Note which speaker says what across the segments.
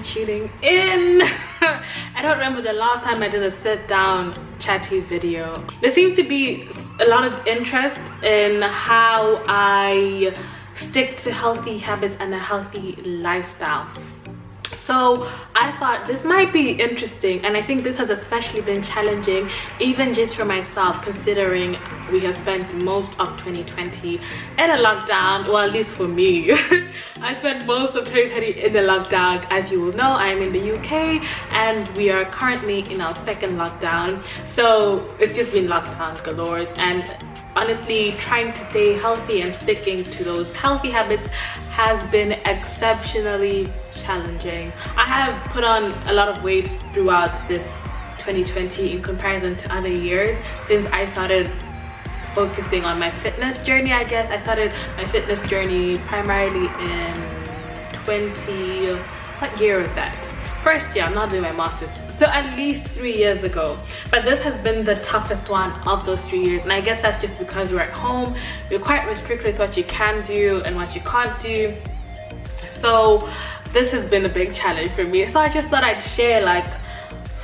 Speaker 1: tuning in. I don't remember the last time I did a sit down chatty video. There seems to be a lot of interest in how I stick to healthy habits and a healthy lifestyle. So I thought this might be interesting, and I think this has especially been challenging even just for myself, considering we have spent most of 2020 in a lockdown. Well, at least for me. I spent most of 2020 in the lockdown. As you will know, I'm in the UK and we are currently in our second lockdown, so it's just been lockdown galore. And honestly, trying to stay healthy and sticking to those healthy habits has been exceptionally challenging. I have put on a lot of weight throughout this 2020 in comparison to other years since I started focusing on my fitness journey. I guess I started my fitness journey primarily in what year was that? First year. I'm not doing my master's, so at least 3 years ago. But this has been the toughest one of those 3 years, and I guess that's just because we're at home. You're quite restricted with what you can do and what you can't do. So this has been a big challenge for me. So I just thought I'd share like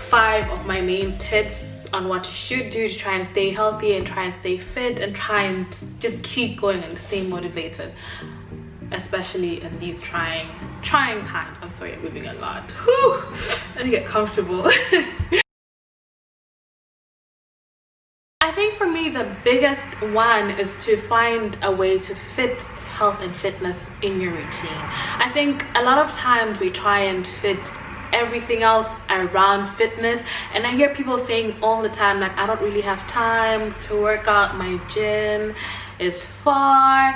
Speaker 1: 5 of my main tips on what you should do to try and stay healthy and try and stay fit and try and just keep going and stay motivated, especially in these trying times. I'm sorry, I'm moving a lot. Whew. Let me get comfortable. I think for me the biggest one is to find a way to fit health and fitness in your routine. I think a lot of times we try and fit everything else around fitness, and I hear people saying all the time like, I don't really have time to work out, my gym is far.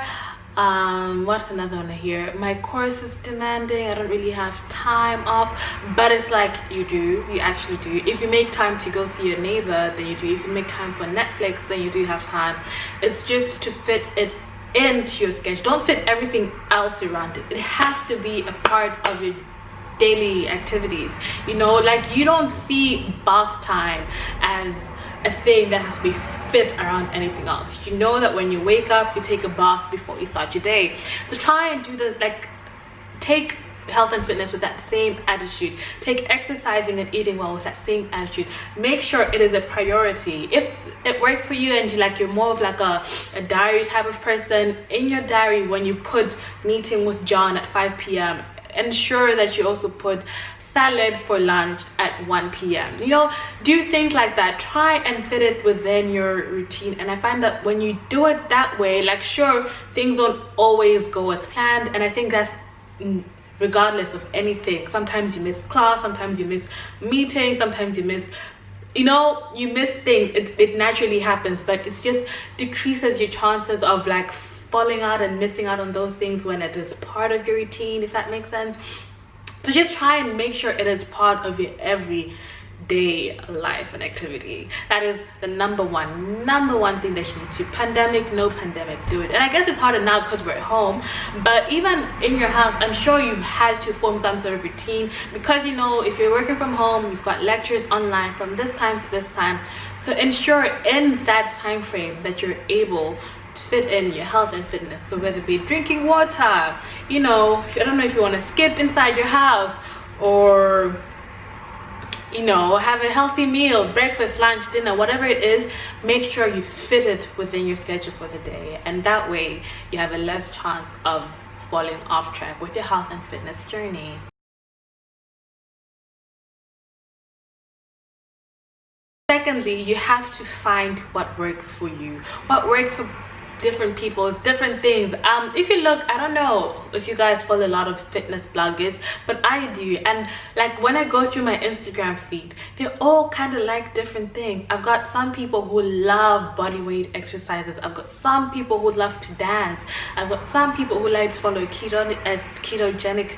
Speaker 1: What's another one I hear? My course is demanding, I don't really have time off. But it's like, you do, you actually do. If you make time to go see your neighbor, then you do. If you make time for Netflix, then you do have time. It's just to fit it into your schedule. Don't fit everything else around it. It has to be a part of your daily activities. You know, like you don't see bath time as a thing that has to be fit around anything else. You know that when you wake up, you take a bath before you start your day. So try and do this, like take health and fitness with that same attitude. Take exercising and eating well with that same attitude. Make sure it is a priority. If it works for you and you're more of like a diary type of person, in your diary when you put meeting with John at 5 p.m, ensure that you also put salad for lunch at 1 p.m. You know, do things like that. Try and fit it within your routine. And I find that when you do it that way, like sure, things don't always go as planned, and I think that's regardless of anything. Sometimes you miss class, sometimes you miss meetings, sometimes you miss, you know, you miss things. It naturally happens, but it just decreases your chances of like falling out and missing out on those things when it is part of your routine, if that makes sense. So just try and make sure it is part of your everyday life and activity. That is the number one thing that you need to. Pandemic, no pandemic, do it. And I guess it's harder now because we're at home, but even in your house, I'm sure you've had to form some sort of routine, because you know, if you're working from home, you've got lectures online from this time to this time. So ensure in that time frame that you're able to fit in your health and fitness. So whether it be drinking water, you know, I don't know if you want to skip inside your house, or you know, have a healthy meal, breakfast, lunch, dinner, whatever it is, make sure you fit it within your schedule for the day, and that way you have a less chance of falling off track with your health and fitness journey. Secondly, you have to find what works for you. What works for different people, it's different things. If you look, I don't know if you guys follow a lot of fitness bloggers, but I do, and like when I go through my Instagram feed, they all kind of like different things. I've got some people who love body weight exercises, I've got some people who love to dance, I've got some people who like to follow a ketogenic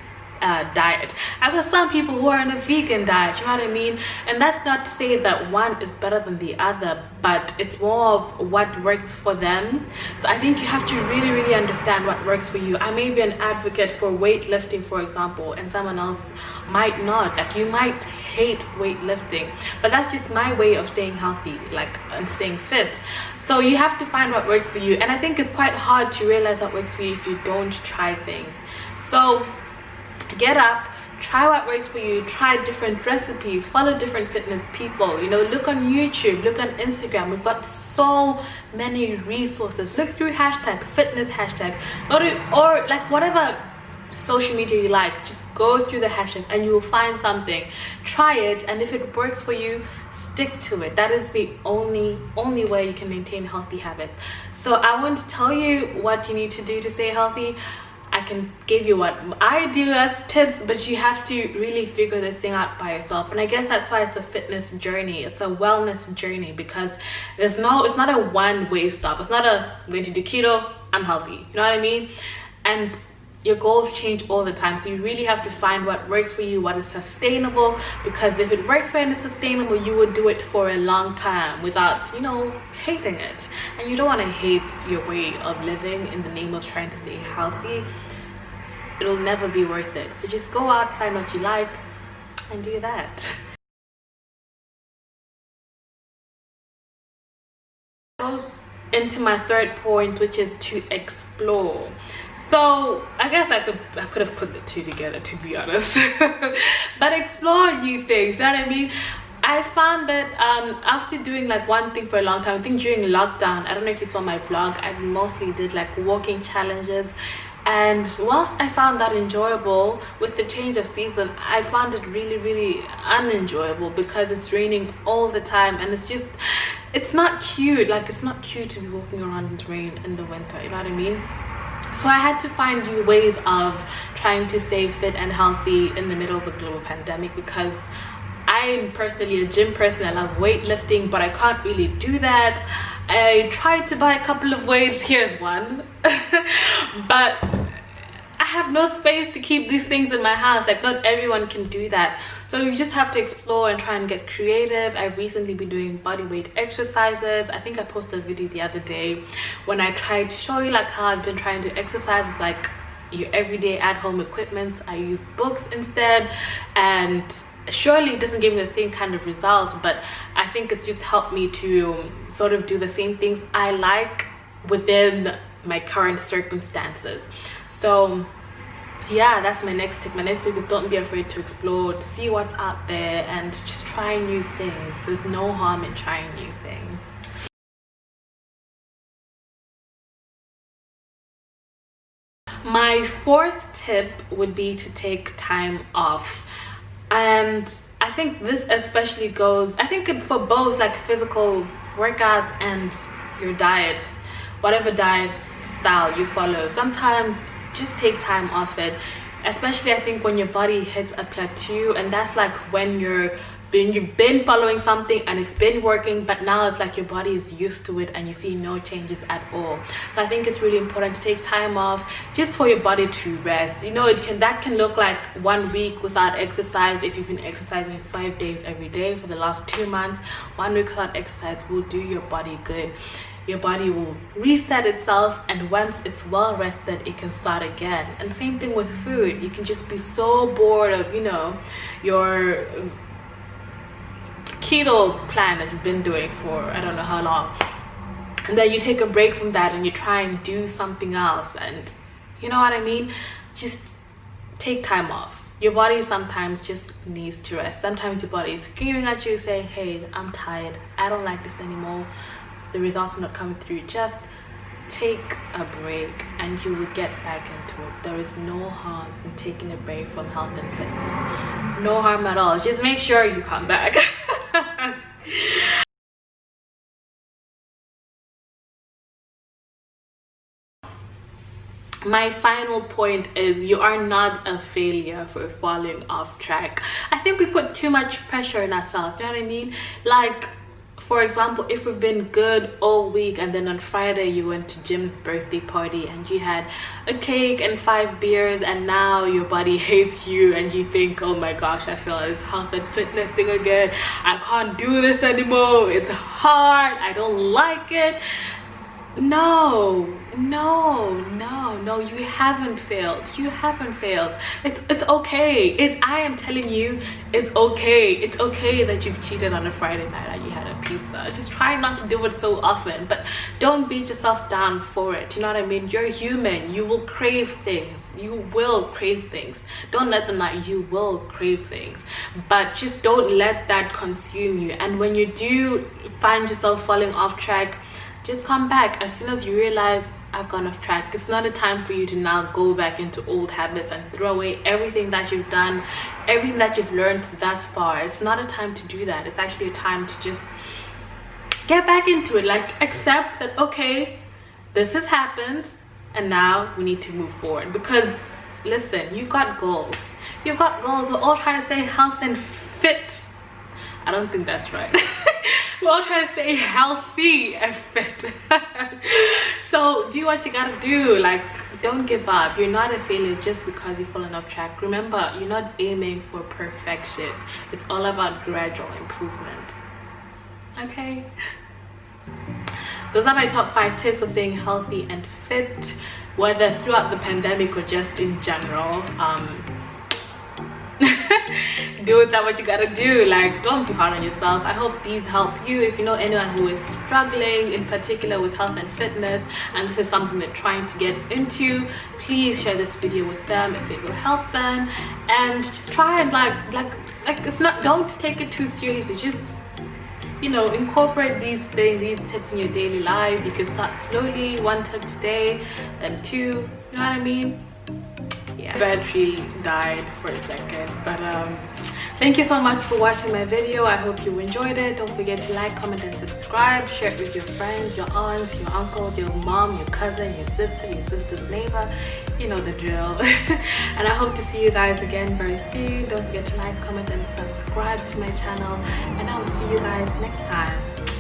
Speaker 1: diet. I've got some people who are on a vegan diet, you know what I mean? And that's not to say that one is better than the other, but it's more of what works for them. So I think you have to really understand what works for you. I may be an advocate for weightlifting, for example, and someone else might not. Like you might hate weightlifting, but that's just my way of staying healthy, like, and staying fit. So you have to find what works for you, and I think it's quite hard to realize what works for you if you don't try things. So get up, try what works for you, try different recipes, follow different fitness people, you know, look on YouTube, look on Instagram. We've got so many resources. Look through hashtag fitness hashtag, or like whatever social media you like, just go through the hashtag and you will find something. Try it, and if it works for you, stick to it. That is the only way you can maintain healthy habits. So I won't tell you what you need to do to stay healthy. I can give you what I do as tips, but you have to really figure this thing out by yourself. And I guess that's why it's a fitness journey, it's a wellness journey, because it's not a one-way stop. It's not a, I'm going to do keto, I'm healthy, you know what I mean? And your goals change all the time, so you really have to find what works for you, what is sustainable, because if it works for you and it's sustainable, you would do it for a long time without, you know, hating it. And you don't want to hate your way of living in the name of trying to stay healthy. It'll never be worth it. So just go out, find what you like, and do that. Goes into my third point, which is to explore. So I guess I could have put the two together, to be honest. But explore new things, you know what I mean? I found that after doing like one thing for a long time, I think during lockdown, I don't know if you saw my vlog, I mostly did like walking challenges. And whilst I found that enjoyable, with the change of season, I found it really unenjoyable because it's raining all the time, and it's not cute. Like, it's not cute to be walking around in the rain in the winter, you know what I mean? So I had to find new ways of trying to stay fit and healthy in the middle of a global pandemic, because I'm personally a gym person. I love weightlifting, but I can't really do that. I tried to buy a couple of weights. Here's one. But I have no space to keep these things in my house. Like, not everyone can do that. So you just have to explore and try and get creative. I've recently been doing body weight exercises. I think I posted a video the other day when I tried to show you like how I've been trying to exercise with like your everyday at-home equipment. I use books instead, and surely it doesn't give me the same kind of results, but I think it's just helped me to sort of do the same things I like within my current circumstances. So yeah, that's my next tip. My next tip is don't be afraid to explore, to see what's out there, and just try new things. There's no harm in trying new things. My fourth tip would be to take time off. And I think this especially goes, I think for both like physical workouts and your diet, whatever diet style you follow. Sometimes just take time off it, especially I think when your body hits a plateau, and that's like when you've been following something and it's been working, but now it's like your body is used to it and you see no changes at all. So I think it's really important to take time off just for your body to rest. You know, that can look like 1 week without exercise. If you've been exercising 5 days every day for the last 2 months, 1 week without exercise will do your body good. Your body will reset itself, and once it's well rested, it can start again. And same thing with food. You can just be so bored of, you know, your keto plan that you've been doing for I don't know how long, and then you take a break from that and you try and do something else, and you know what I mean? Just take time off. Your body sometimes just needs to rest. Sometimes your body is screaming at you saying, hey, I'm tired, I don't like this anymore, the results are not coming through. Just take a break and you will get back into it. There is no harm in taking a break from health and fitness. No harm at all. Just make sure you come back. My final point is you are not a failure for falling off track. I think we put too much pressure on ourselves, you know what I mean? Like, for example, if we've been good all week and then on Friday you went to Jim's birthday party and you had a cake and 5 beers, and now your body hates you and you think, oh my gosh, I feel this health and fitness thing again, I can't do this anymore, it's hard, I don't like it. No, you haven't failed. You haven't failed. It's okay. I am telling you, it's okay. It's okay that you've cheated on a Friday night and you had a pizza. Just try not to do it so often, but don't beat yourself down for it. You know what I mean? You're human. You will crave things. You will crave things. Don't let them out. You will crave things, but just don't let that consume you. And when you do find yourself falling off track, just come back as soon as you realize I've gone off track. It's not a time for you to now go back into old habits and throw away everything that you've done, everything that you've learned thus far. It's not a time to do that. It's actually a time to just get back into it. Like, accept that, okay, this has happened and now we need to move forward. Because listen, you've got goals. We're all trying to say health and fit. I don't think that's right. We're all trying to stay healthy and fit. So do what you gotta do. Like, don't give up. You're not a failure just because you've fallen off track. Remember, you're not aiming for perfection. It's all about gradual improvement. Okay, those are my top 5 tips for staying healthy and fit, whether throughout the pandemic or just in general. Do with that what you gotta do. Like, don't be hard on yourself. I hope these help you. If you know anyone who is struggling in particular with health and fitness, and this is something they're trying to get into, please share this video with them if it will help them. And just try and like it's not, don't take it too seriously. Just, you know, incorporate these things, these tips in your daily lives. You can start slowly, 1 tip today, then 2, you know what I mean? Yeah, battery died for a second, but thank you so much for watching my video. I hope you enjoyed it. Don't forget to like, comment, and subscribe. Share it with your friends, your aunts, your uncles, your mom, your cousin, your sister's neighbor. You know the drill. And I hope to see you guys again very soon. Don't forget to like, comment, and subscribe to my channel, and I will see you guys next time.